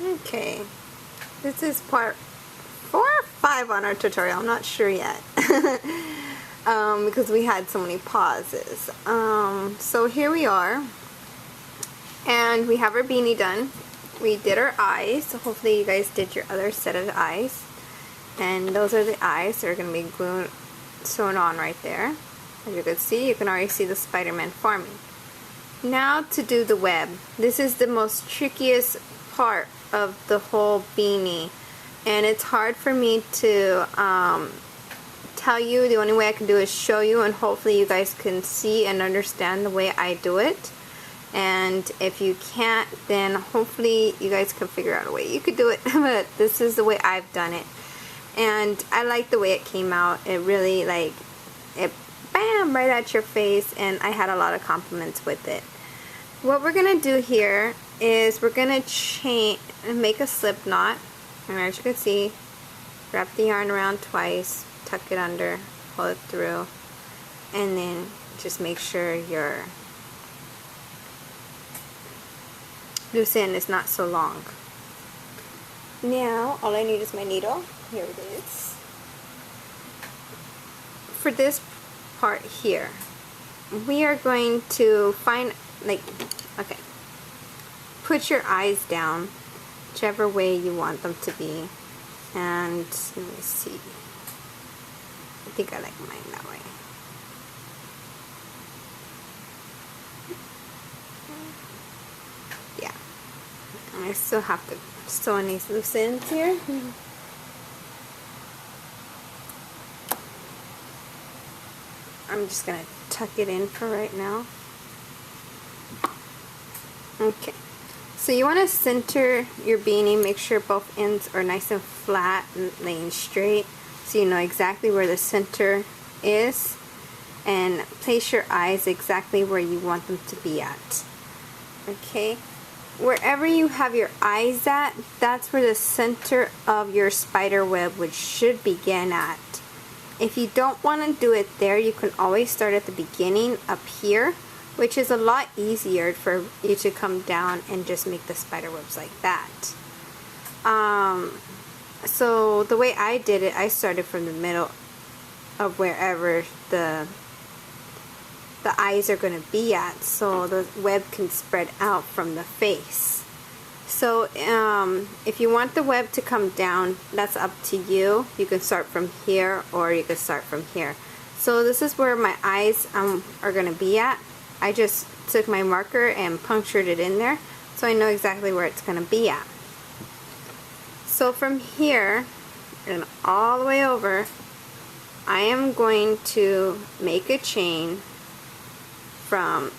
Okay, this is part 4 or 5 on our tutorial, I'm not sure yet. Because we had so many pauses. So here we are, and we have our beanie done. We did our eyes, so hopefully you guys did your other set of eyes. And those are the eyes that are going to be sewn on right there. As you can see, you can already see the Spider-Man forming. Now to do the web. This is the most trickiest part of the whole beanie, and it's hard for me to tell you. The only way I can do is show you, and hopefully you guys can see and understand the way I do it. And if you can't, then hopefully you guys can figure out a way you could do it. But this is the way I've done it, and I like the way it came out. It really, like, it bam right at your face, and I had a lot of compliments with it. What we're gonna do here is we're gonna make a slip knot, and as you can see, wrap the yarn around twice, tuck it under, pull it through, and then just make sure your loose end is not so long. Now all I need is my needle. Here it is. For this part here, we are going to find, like, okay, put your eyes down whichever way you want them to be, and let me see, I think I like mine that way. Yeah, and I still have to sew in these loose ends here. I'm just gonna tuck it in for right now. Okay, so you want to center your beanie, make sure both ends are nice and flat and laying straight, so you know exactly where the center is, and place your eyes exactly where you want them to be at. Okay, wherever you have your eyes at, that's where the center of your spider web should begin at. If you don't want to do it there, you can always start at the beginning up here, which is a lot easier for you to come down and just make the spider webs like that. So the way I did it, I started from the middle of wherever the eyes are going to be at, so the web can spread out from the face. So if you want the web to come down, that's up to you. You can start from here, or you can start from here. So this is where my eyes are going to be at. I just took my marker and punctured it in there, so I know exactly where it's going to be at. So from here and all the way over, I am going to make a chain from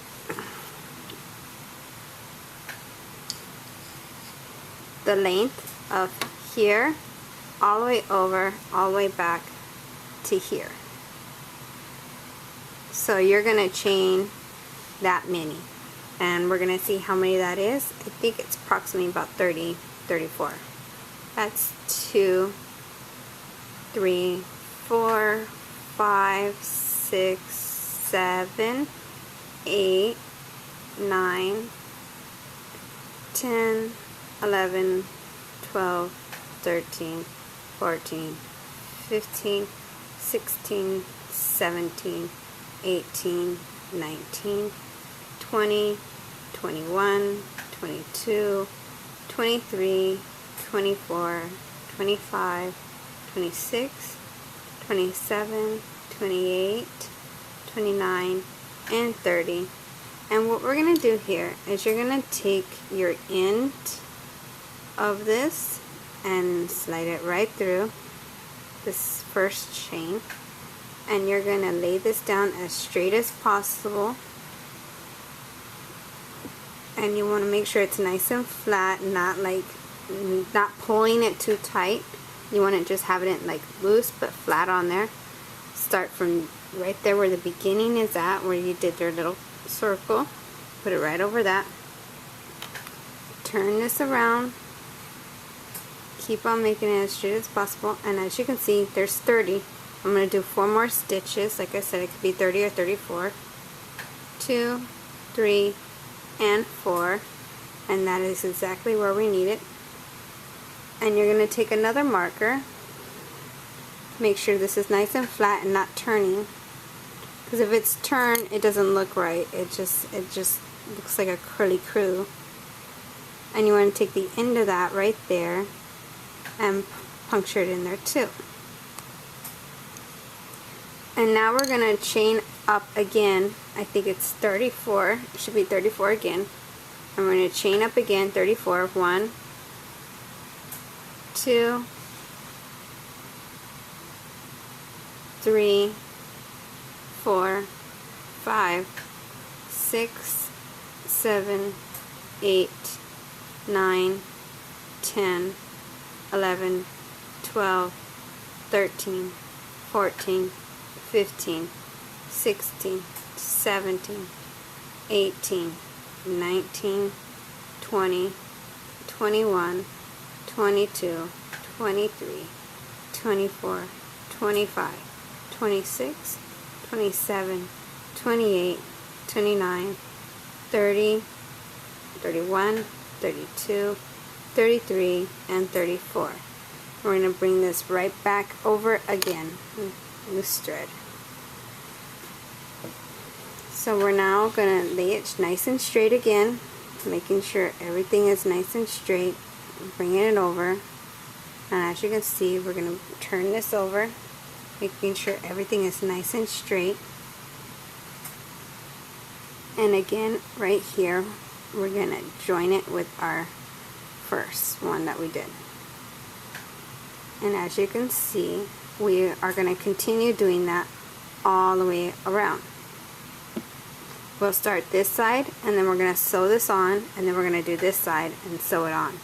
the length of here all the way over, all the way back to here. So you're going to chain that many, and we're going to see how many that is. I think it's approximately about 30, 34. That's 2, 3, 4, 5, 6, 7, 8, 9, 10, 11, 12, 13, 14, 15, 16, 17, 18, 19, 20, 21, 22, 23, 24, 25, 26, 27, 28, 29, and 30. And what we're going to do here is you're going to take your end of this and slide it right through this first chain, and you're going to lay this down as straight as possible, and you want to make sure it's nice and flat, not pulling it too tight. You want to just have it like loose but flat on there. Start from right there where the beginning is at, where you did your little circle. Put it right over that. Turn this around. Keep on making it as straight as possible, and as you can see, there's 30. I'm going to do 4 more stitches. Like I said, it could be 30 or 34. 2, 3, and 4, and that is exactly where we need it. And you're going to take another marker. Make sure this is nice and flat and not turning. Because if it's turned, it doesn't look right. It just looks like a curly crew. And you want to take the end of that right there and puncture it in there too. And now we're going to chain up again. I think it's 34. It should be 34 again. And we're going to chain up again, 34. 1, 2, 3, 4, 5, 6, 7, 8, 9, 10, 11, 12, 13, 14, 15, 16, 17, 18, 19, 20, 21, 22, 23, 24, 25, 26, 27, 28, 29, 30, 31, 32, 33, and 34. We're going to bring this right back over again. Loose thread. So we're now going to lay it nice and straight again, making sure everything is nice and straight, bringing it over. And as you can see, we're going to turn this over, making sure everything is nice and straight. And again, right here, we're going to join it with our first one that we did. And as you can see, we are going to continue doing that all the way around. We'll start this side, and then we're going to sew this on, and then we're going to do this side and sew it on.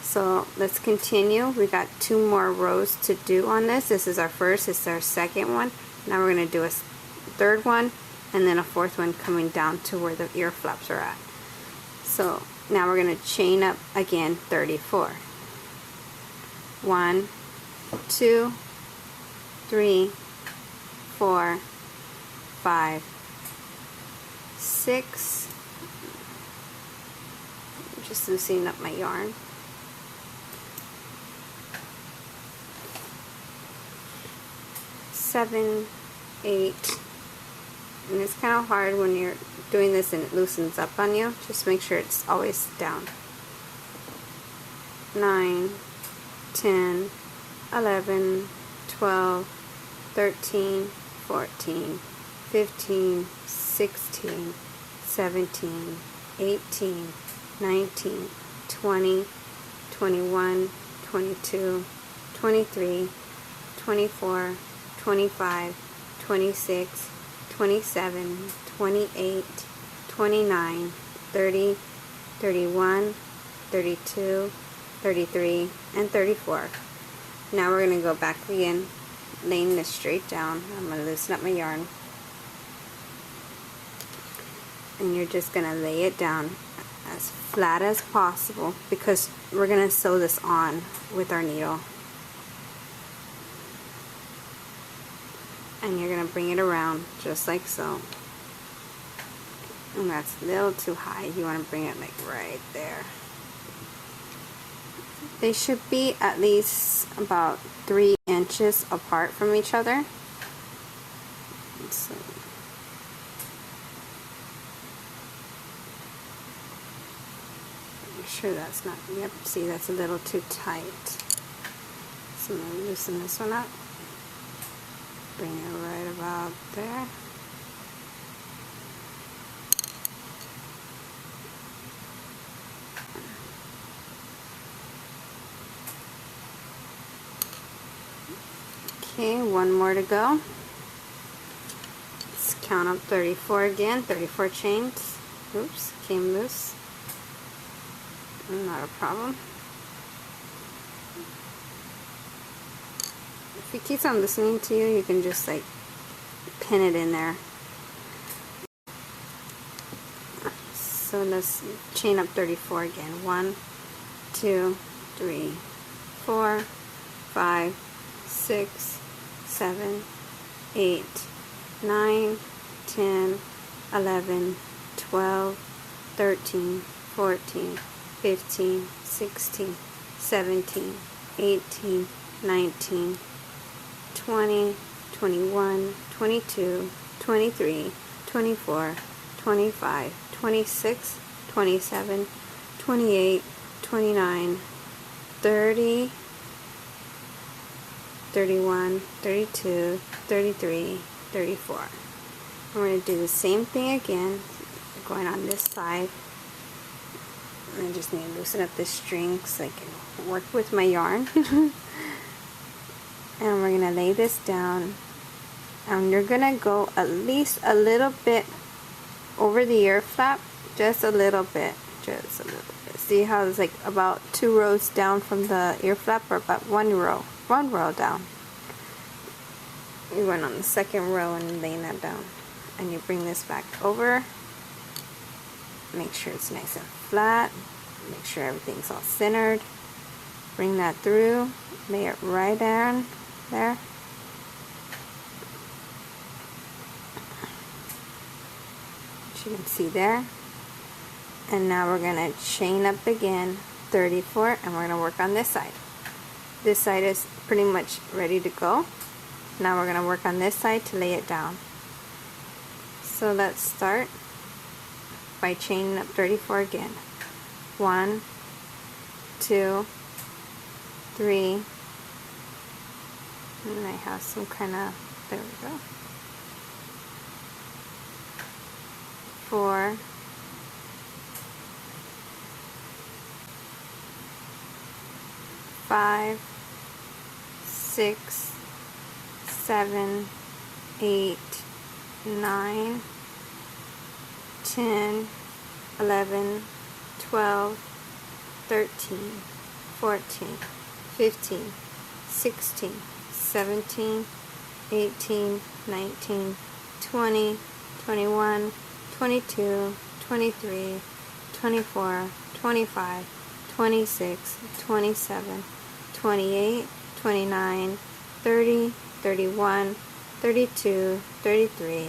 So let's continue. We got 2 more rows to do on this. This is our first, this is our second one. Now we're going to do a third one, and then a fourth one coming down to where the ear flaps are at. So now we're going to chain up again 34. 1, 2, 3, 4, 5, 6. I'm just loosening up my yarn. 7, 8, and it's kind of hard when you're doing this and it loosens up on you. Just make sure it's always down. 9, 10, 11, 12, 13, 14, 15, 16, 17, 18, 19, 20, 21, 22, 23, 24, 25, 26, 27, 28, 29, 30, 31, 32, 33, and 34. Now we're going to go back again, laying this straight down. I'm going to loosen up my yarn. And you're just going to lay it down as flat as possible because we're going to sew this on with our needle. And you're going to bring it around just like so. And that's a little too high. You want to bring it like right there. They should be at least about 3 inches apart from each other. So make sure that's not, yep, see that's a little too tight. So I'm going to loosen this one up. Bring it right about there. Okay, one more to go. Let's count up 34 again, 34 chains. Oops, came loose. Not a problem. If it keeps on listening to you, you can just like pin it in there. So let's chain up 34 again. 1, 2, 3, 4, 5, 6, 7, 8, 9, 10, 11, 12, 13, 14, 15, 16, 17, 18, 19, 20, 21, 22, 23, 24, 25, 26, 27, 28, 29, 30, 31, 32, 33, 34. We're going to do the same thing again, going on this side. I just need to loosen up this string so I can work with my yarn. And we're going to lay this down, and you're going to go at least a little bit over the ear flap, just a little bit, just a little bit. See how it's like about 2 rows down from the ear flap, or about one row down. You went on the second row and laying that down, and you bring this back over. Make sure it's nice and flat. Make sure everything's all centered. Bring that through. Lay it right down there. As you can see there. And now we're going to chain up again 34, and we're going to work on this side. This side is pretty much ready to go. Now we're going to work on this side to lay it down. So let's start by chaining up 34 again. 1, 2, 3, and I have some kind of, there we go, 4, 5, 6, 7, 8, 9, 10, 11, 12, 13, 14, 15, 16, 17, 18, 19, 20, 21, 22, 23, 24, 25, 26, 27, 28, 29, 30, 31, 32, 33,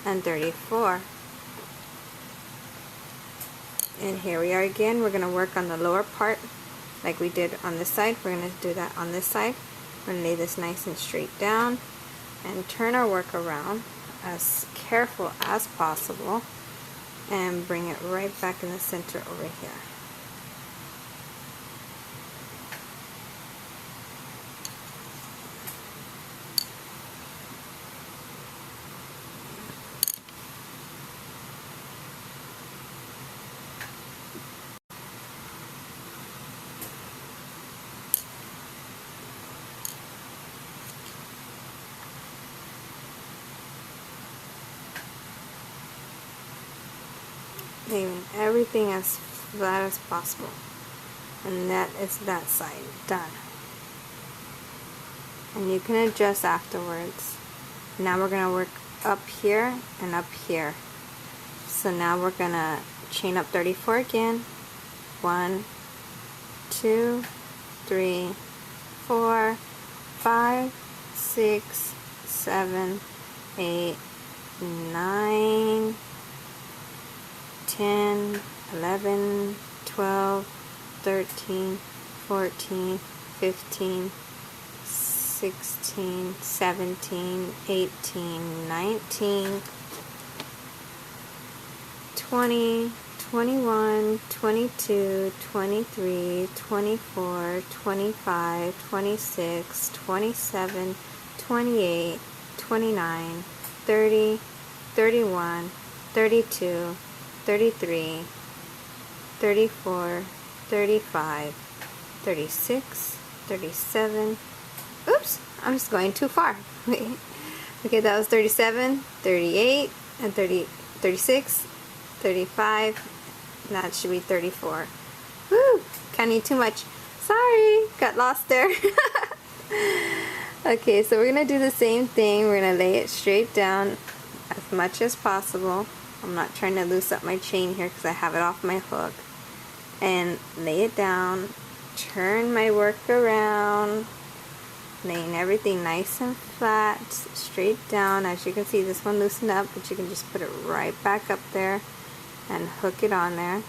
and 34. And here we are again. We're going to work on the lower part like we did on this side. We're going to do that on this side. We're going to lay this nice and straight down and turn our work around as careful as possible and bring it right back in the center over here. Leaving everything as flat as possible, and that is that side done. And you can adjust afterwards. Now we're going to work up here and up here. So now we're going to chain up 34 again. 1, 2, 3, 4, 5, 6, 7, 8, 9, 10, 11, 12, 13, 14, 15, 16, 17, 18, 19, 20, 21, 22, 23, 24, 25, 26, 27, 28, 29, 30, 31, 32, 33, 34, 35, 36, 37, oops, I'm just going too far. Wait. Okay, that was 37, 38, and 36, 35, and that should be 34. Woo, can't eat too much. Sorry, got lost there. Okay, so we're going to do the same thing. We're going to lay it straight down as much as possible. I'm not trying to loose up my chain here because I have it off my hook. And lay it down, turn my work around, laying everything nice and flat, straight down. As you can see, this one loosened up, but you can just put it right back up there and hook it on there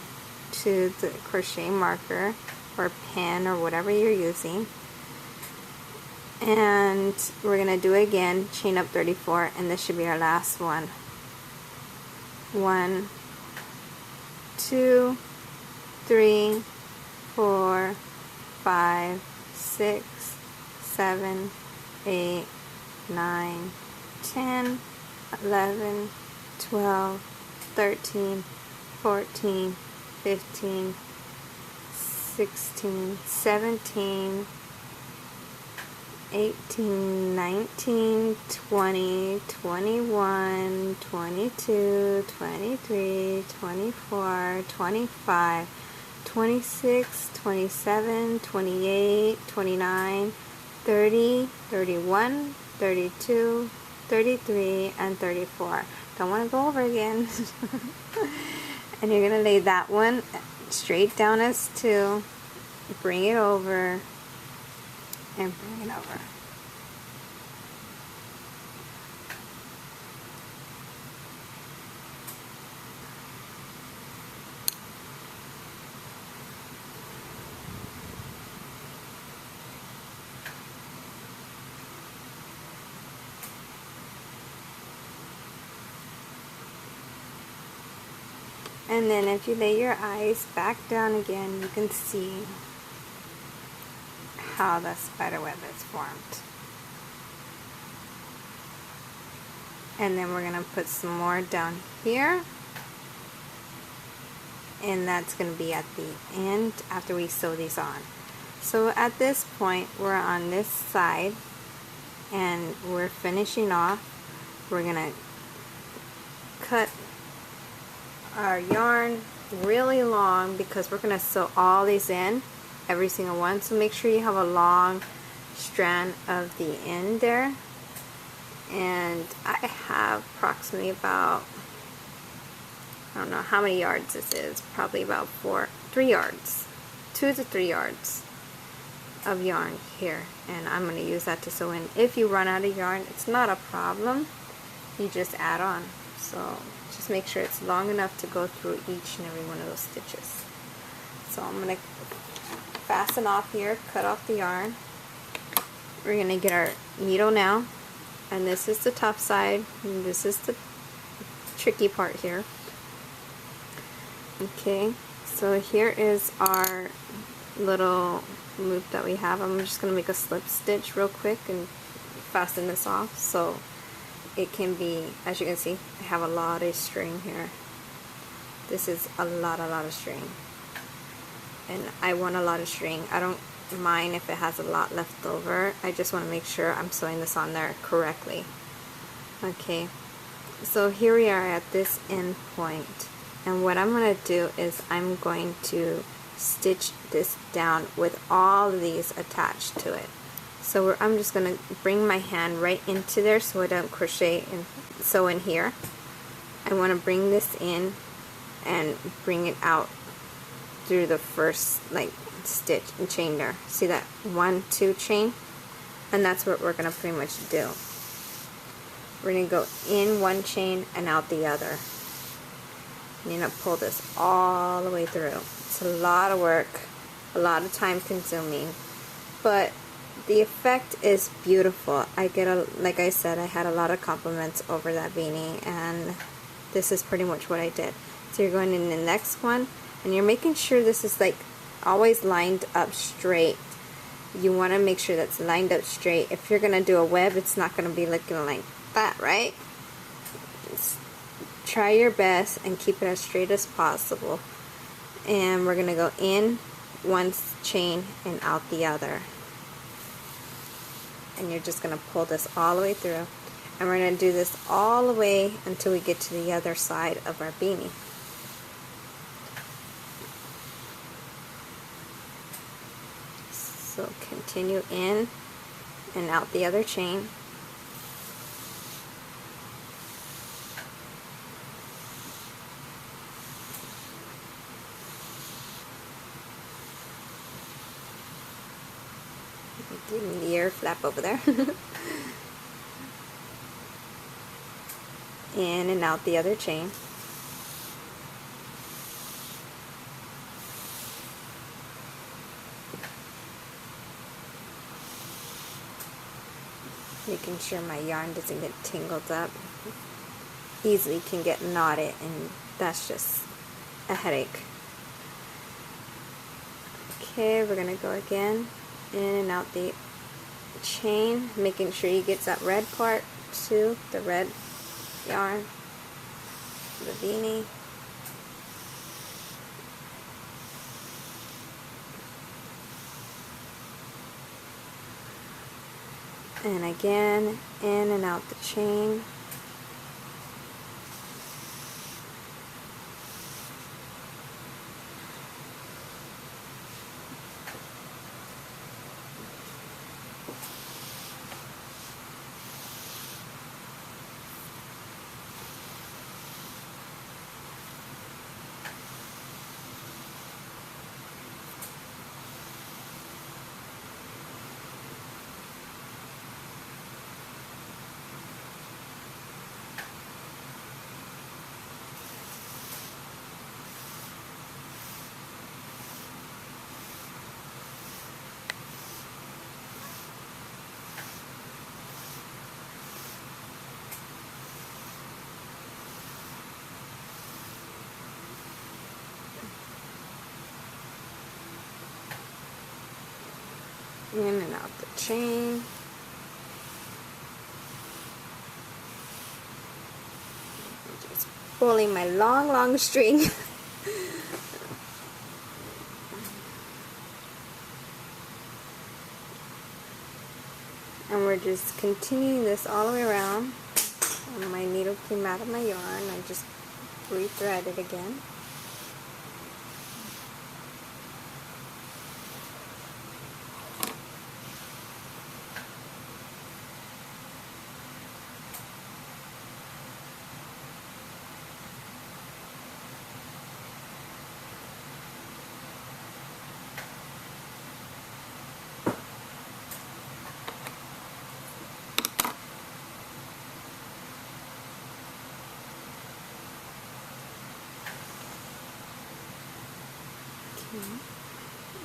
to the crochet marker or pen or whatever you're using. And we're gonna do it again, chain up 34, and this should be our last one. 1, 2, 3, 4, 5, 6, 7, 8, 9, 10, 11, 12, 13, 14, 15, 16, 17, 18, 19, 20, 21, 22, 23, 24, 25, 26, 27, 28, 29, 30, 31, 32, 33, and 34. Don't want to go over again. And you're going to lay that one straight down as 2, bring it over, and bring it over. And then if you lay your eyes back down again, you can see how the spider web is formed. And then we're going to put some more down here. And that's going to be at the end after we sew these on. So at this point, we're on this side and we're finishing off. We're going to cut our yarn really long because we're going to sew all these in, every single one. So make sure you have a long strand of the end there. And I have approximately about, I don't know how many yards this is, probably about 3 yards, 2 to 3 yards of yarn here, and I'm going to use that to sew in. If you run out of yarn, it's not a problem, you just add on. So just make sure it's long enough to go through each and every one of those stitches. So I'm going to fasten off here, cut off the yarn. We're going to get our needle now, and this is the tough side, and this is the tricky part here. Okay, so here is our little loop that we have. I'm just going to make a slip stitch real quick and fasten this off so it can be, as you can see, I have a lot of string here. This is a lot of string, and I want a lot of string. I don't mind if it has a lot left over. I just want to make sure I'm sewing this on there correctly. Okay, so here we are at this end point, and what I'm going to do is I'm going to stitch this down with all of these attached to it. So I'm just going to bring my hand right into there so I don't crochet and sew in here. I want to bring this in and bring it out through the first stitch and chain there. See that 1, 2 chain? And that's what we're going to pretty much do. We're going to go in one chain and out the other. You're going to pull this all the way through. It's a lot of work, a lot of time consuming, but the effect is beautiful. I get like I said, I had a lot of compliments over that beanie, and this is pretty much what I did. So you're going in the next one, and you're making sure this is always lined up straight. You want to make sure that's lined up straight. If you're going to do a web, it's not going to be looking like that, right? Just try your best and keep it as straight as possible. And we're going to go in one chain and out the other. And you're just going to pull this all the way through. And we're going to do this all the way until we get to the other side of our beanie. So continue in and out the other chain. Give me the ear flap over there. In and out the other chain. Making sure my yarn doesn't get tangled up. Easily can get knotted, and that's just a headache. Okay, we're gonna go again in and out the chain, making sure you get that red part too, the red yarn, the beanie. And again, in and out the chain. In and out the chain. Just pulling my long string. And we're just continuing this all the way around. And my needle came out of my yarn. I just rethread it again.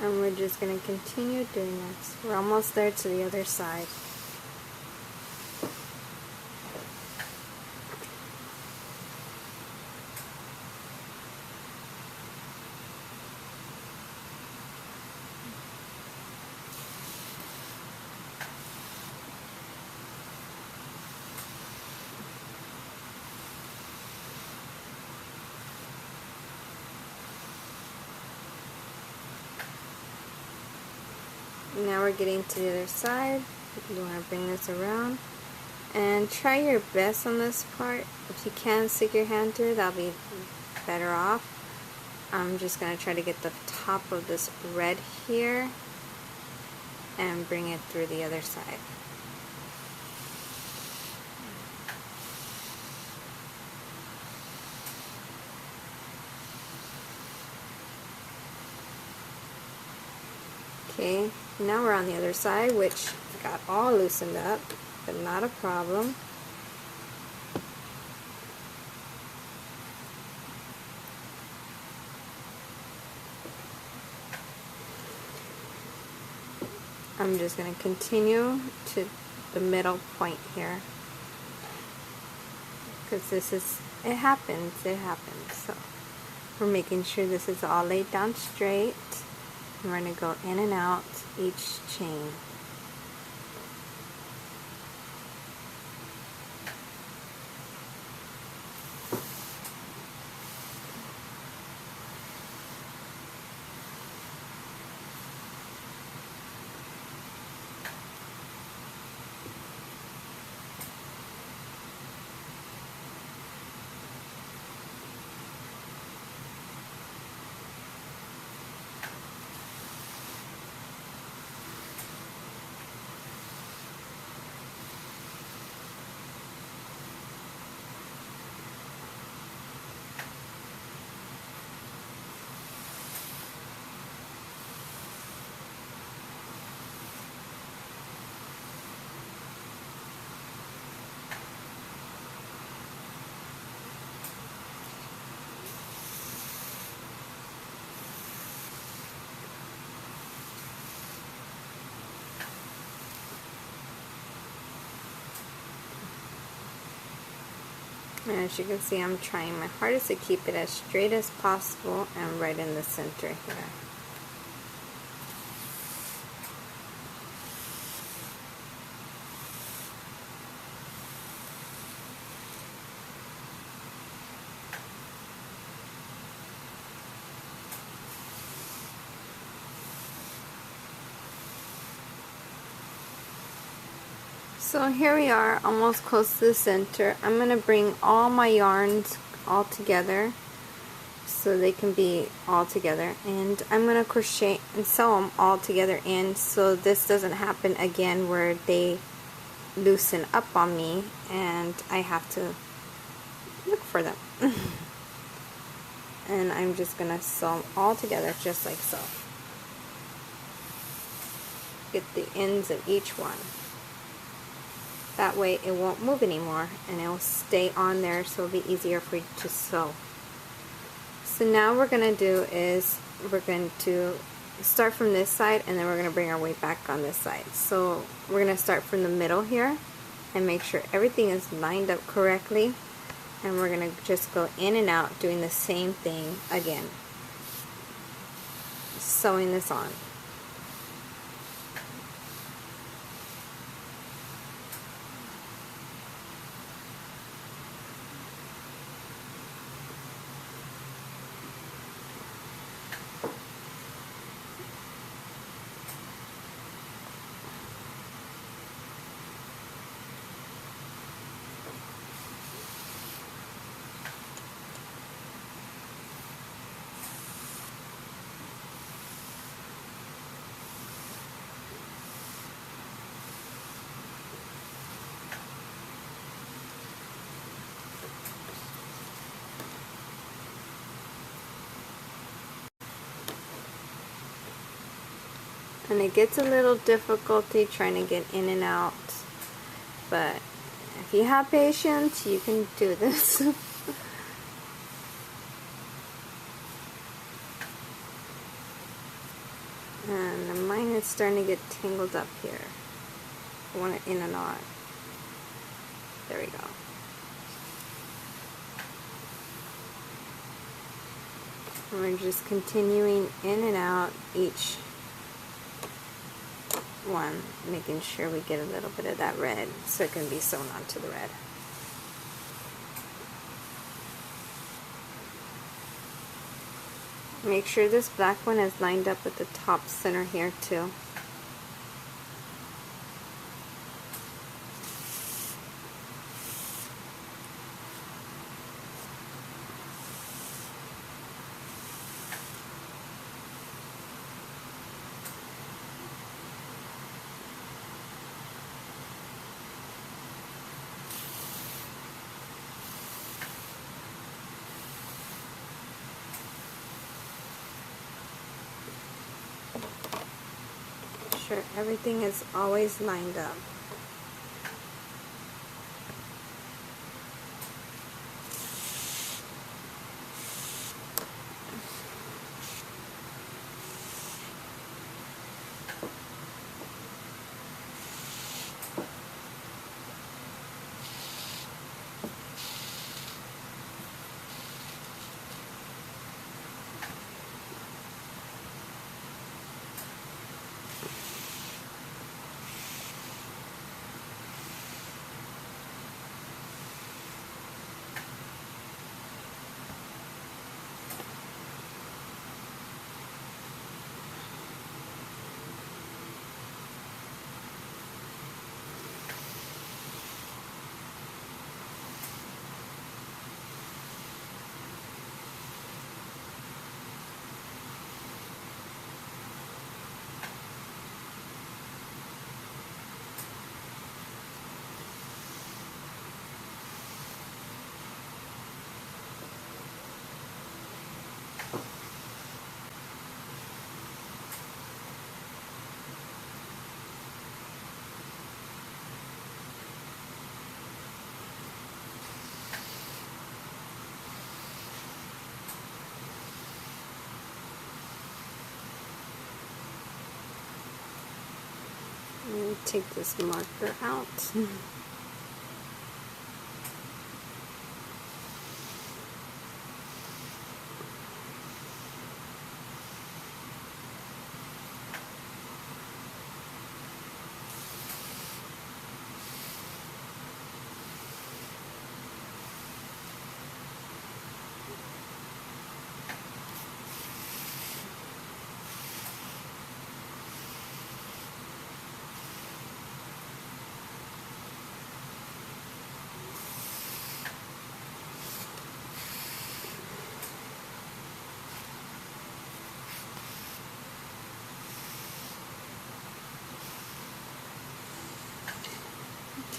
And we're just going to continue doing this. We're almost there to the other side. Now we're getting to the other side. You want to bring this around and try your best on this part. If you can stick your hand through, that'll be better off. I'm just going to try to get the top of this red here and bring it through the other side. Okay, now we're on the other side, which got all loosened up, but not a problem. I'm just going to continue to the middle point here, because it happens. So we're making sure this is all laid down straight. And we're going to go in and out each chain. And as you can see, I'm trying my hardest to keep it as straight as possible and right in the center here. So here we are, almost close to the center. I'm going to bring all my yarns all together so they can be all together, and I'm going to crochet and sew them all together in so this doesn't happen again where they loosen up on me and I have to look for them. And I'm just going to sew them all together just like so. Get the ends of each one. That way it won't move anymore and it will stay on there, so it'll be easier for you to sew. So now what we're going to do is we're going to start from this side and then we're going to bring our way back on this side. So we're going to start from the middle here and make sure everything is lined up correctly, and we're going to just go in and out doing the same thing again, sewing this on. And it gets a little difficulty trying to get in and out, but if you have patience, you can do this. And mine is starting to get tangled up here. I want it in a knot. There we go. And we're just continuing in and out each one, making sure we get a little bit of that red so it can be sewn onto the red. Make sure this black one is lined up with the top center here too. Sure everything is always lined up. Take this marker out.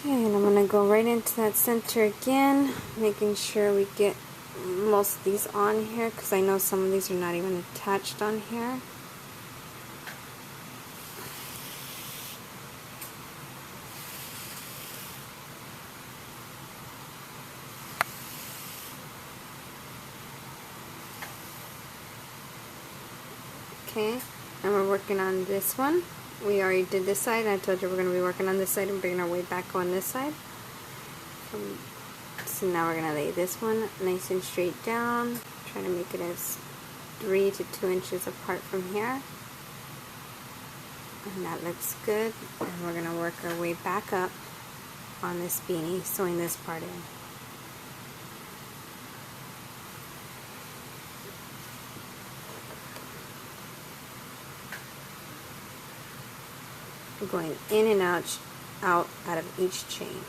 Okay, and I'm going to go right into that center again, making sure we get most of these on here, because I know some of these are not even attached on here. Okay, and we're working on this one. We already did this side. I told you we're going to be working on this side and bringing our weight back on this side. So now we're going to lay this one nice and straight down, trying to make it as 3 to 2 inches apart from here. And that looks good. And we're going to work our way back up on this beanie, sewing this part in. Going in and out of each chain.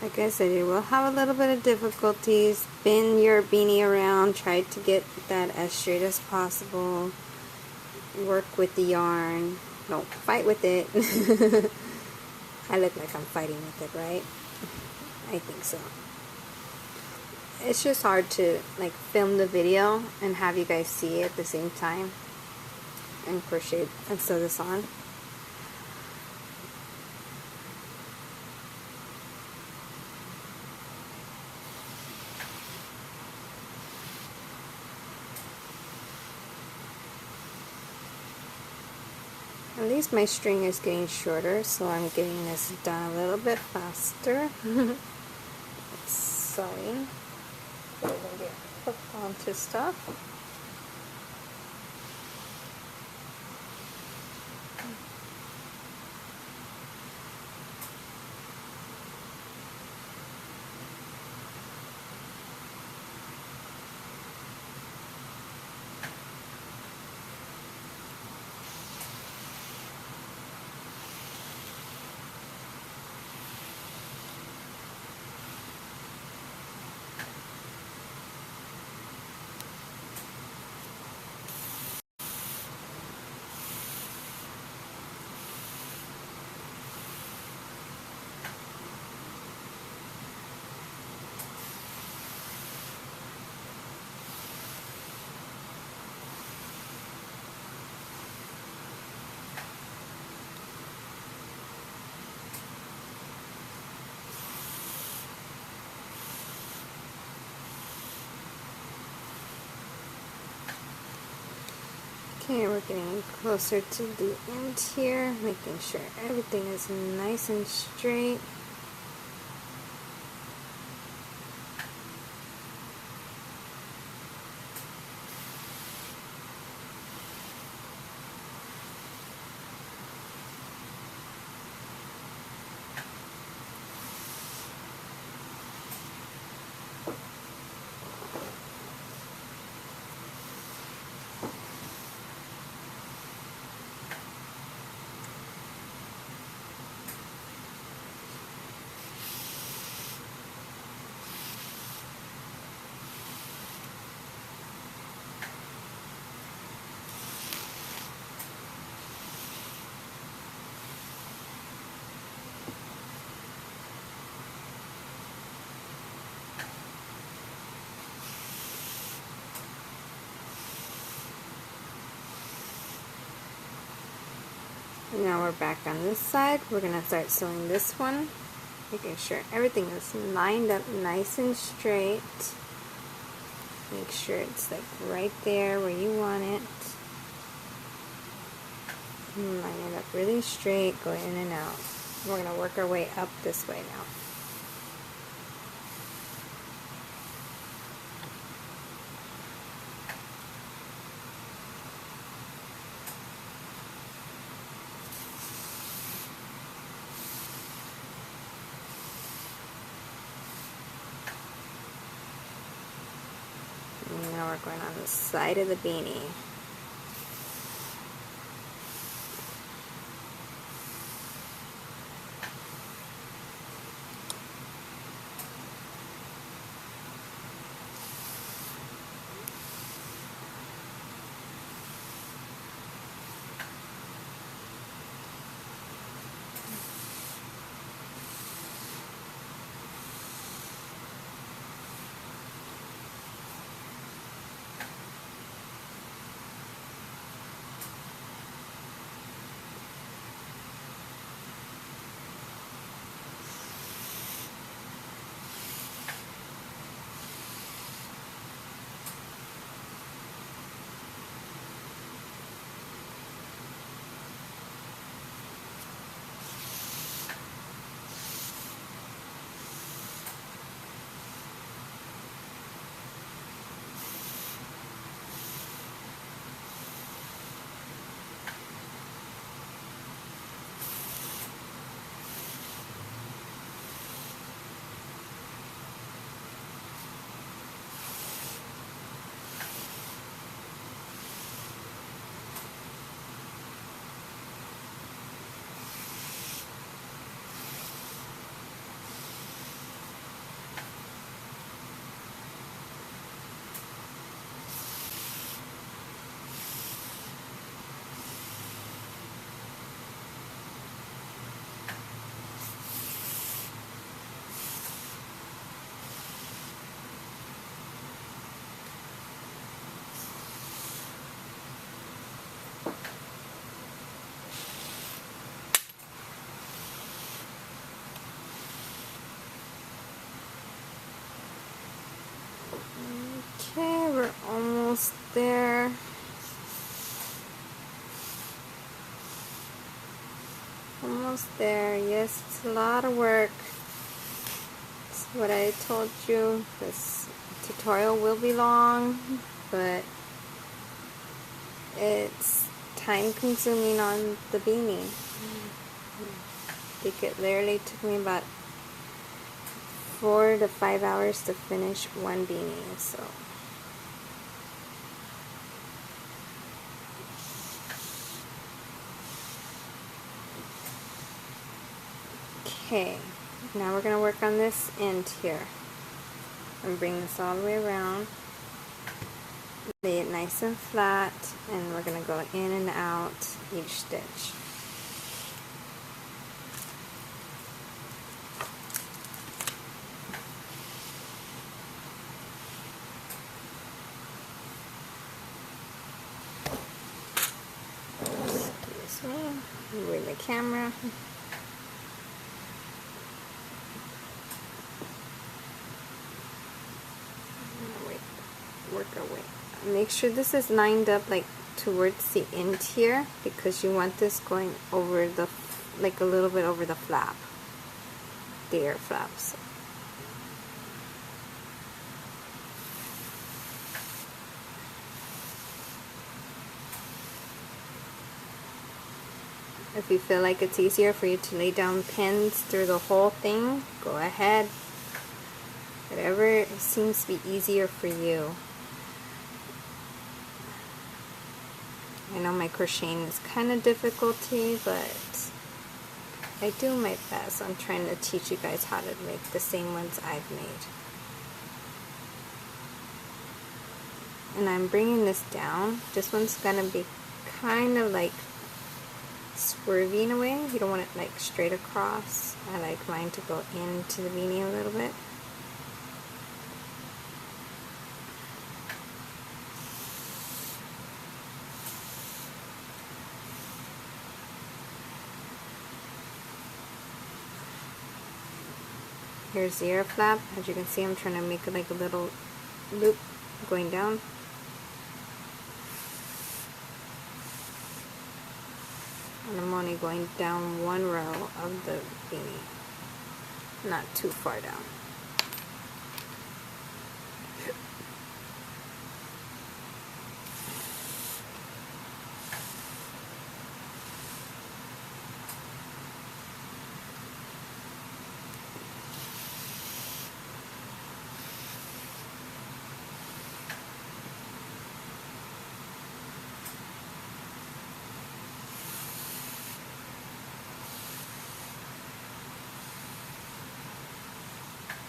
Like I said, you will have a little bit of difficulties. Spin your beanie around, try to get that as straight as possible. Work with the yarn. Don't fight with it. I look like I'm fighting with it, right? I think so. It's just hard to like film the video and have you guys see it at the same time and crochet and sew this on. At least my string is getting shorter, so I'm getting this done a little bit faster. Sewing. Doesn't get hooked onto stuff. Okay, we're getting closer to the end here, making sure everything is nice and straight. Now we're back on this side. We're going to start sewing this one, making sure everything is lined up nice and straight. Make sure it's like right there where you want it. Line it up really straight, go in and out. We're going to work our way up this way now. And now we're going on the side of the beanie. Okay, we're almost there. Almost there. Yes, it's a lot of work. It's what I told you. This tutorial will be long, but it's time consuming on the beanie. I think it literally took me about 4 to 5 hours to finish one beanie, so. Okay, now we're going to work on this end here. And bring this all the way around. Lay it nice and flat, and we're going to go in and out each stitch. Excuse me, move the camera. Work our way. Make sure this is lined up like towards the end here, because you want this going over the, like a little bit over the flap, the air flaps. If you feel like it's easier for you to lay down pins through the whole thing, go ahead. Whatever seems to be easier for you. I know my crocheting is kind of difficulty, but I do my best. I'm trying to teach you guys how to make the same ones I've made. And I'm bringing this down. This one's gonna be kind of like swervy in a way. You don't want it like straight across. I like mine to go into the beanie a little bit. Here's the air flap. As you can see, I'm trying to make it like a little loop going down. And I'm only going down one row of the beanie, not too far down.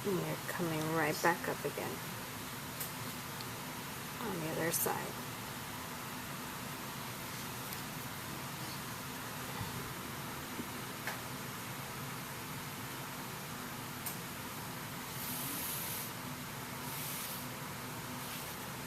And you're coming right back up again on the other side.